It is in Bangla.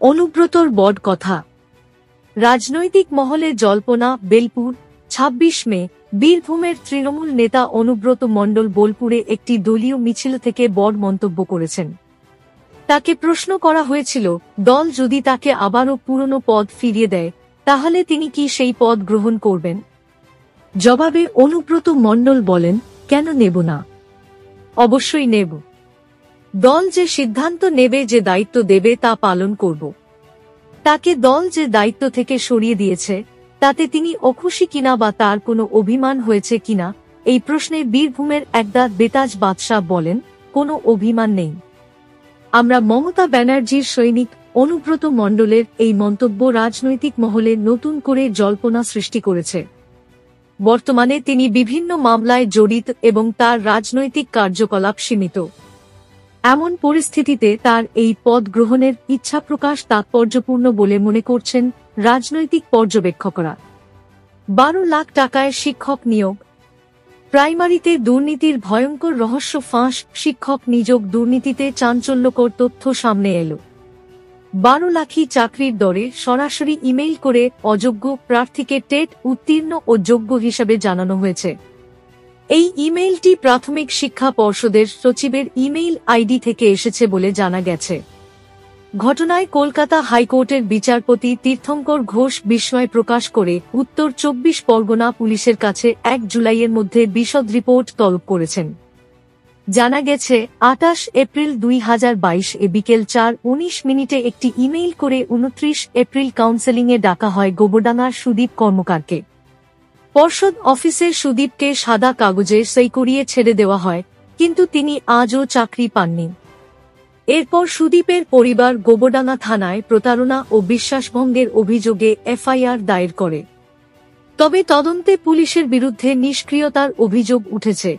অনুব্রতর বড কথা। রাজনৈতিক মহলে জল্পনা। বেলপুর ২৬ মে বীরভূমের তৃণমূল নেতা অনুব্রত মণ্ডল বোলপুরে একটি দলীয় মিছিল থেকে বড় মন্তব্য করেছেন। তাকে প্রশ্ন করা হয়েছিল, দল যদি তাকে আবারও পুরনো পদ ফিরিয়ে দেয় তাহলে তিনি কি সেই পদ গ্রহণ করবেন? জবাবে অনুব্রত মণ্ডল বলেন, কেন নেব না? অবশ্যই নেব। দল যে সিদ্ধান্ত নেবে, যে দায়িত্ব দেবে তা পালন করব। তাকে দল যে দায়িত্ব থেকে সরিয়ে দিয়েছে তাতে তিনি অখুশি কিনা বা তার কোনো অভিমান হয়েছে কিনা এই প্রশ্নে বীরভূমের একদা বেতাজ বাদশাহ বলেন, কোনো অভিমান নেই। আমরা মমতা ব্যানার্জির সৈনিক। অনুব্রত মণ্ডলের এই মন্তব্য রাজনৈতিক মহলে নতুন করে জল্পনা সৃষ্টি করেছে। বর্তমানে তিনি বিভিন্ন মামলায় জড়িত এবং তার রাজনৈতিক কার্যকলাপ সীমিত। এমন পরিস্থিতিতে তার এই পদ গ্রহণের ইচ্ছাপ্রকাশ তাৎপর্যপূর্ণ বলে মনে করছেন রাজনৈতিক পর্যবেক্ষকরা। ১২ লাখ টাকায় শিক্ষক নিয়োগ। প্রাইমারিতে দুর্নীতির ভয়ঙ্কর রহস্য ফাঁস। শিক্ষক নিয়োগ দুর্নীতিতে চাঞ্চল্যকর তথ্য সামনে এলো। ১২ লাখই চাকরির দরে সরাসরি ইমেইল করে অযোগ্য প্রার্থীকে টেট উত্তীর্ণ ও যোগ্য হিসাবে জানানো হয়েছে। এই ইমেইলটি প্রাথমিক শিক্ষা পর্ষদের সচিবের ইমেইল আইডি থেকে এসেছে বলে জানা গেছে। ঘটনায় কলকাতা হাইকোর্টের বিচারপতি তীর্থঙ্কর ঘোষ বিস্ময় প্রকাশ করে উত্তর ২৪ পরগনা পুলিশের কাছে ১ জুলাইয়ের মধ্যে বিশদ রিপোর্ট তলব করেছেন। জানা গেছে, ২৮ এপ্রিল ২০২২ বিকেল ৪:১৯ একটি ইমেইল করে ২৯ এপ্রিল কাউন্সেলিংয়ে ডাকা হয় গোবরডাঙ্গার সুদীপ কর্মকারকে। পর্ষদ অফিসে সুদীপকে সাদা কাগজে সই করিয়ে ছেড়ে দেওয়া হয়, কিন্তু তিনি আজও চাকরি পাননি। এরপর সুদীপের পরিবার গোবরডাঙ্গা থানায় প্রতারণা ও বিশ্বাসভঙ্গের অভিযোগে এফআইআর দায়ের করে। তবে তদন্তে পুলিশের বিরুদ্ধে নিষ্ক্রিয়তার অভিযোগ উঠেছে।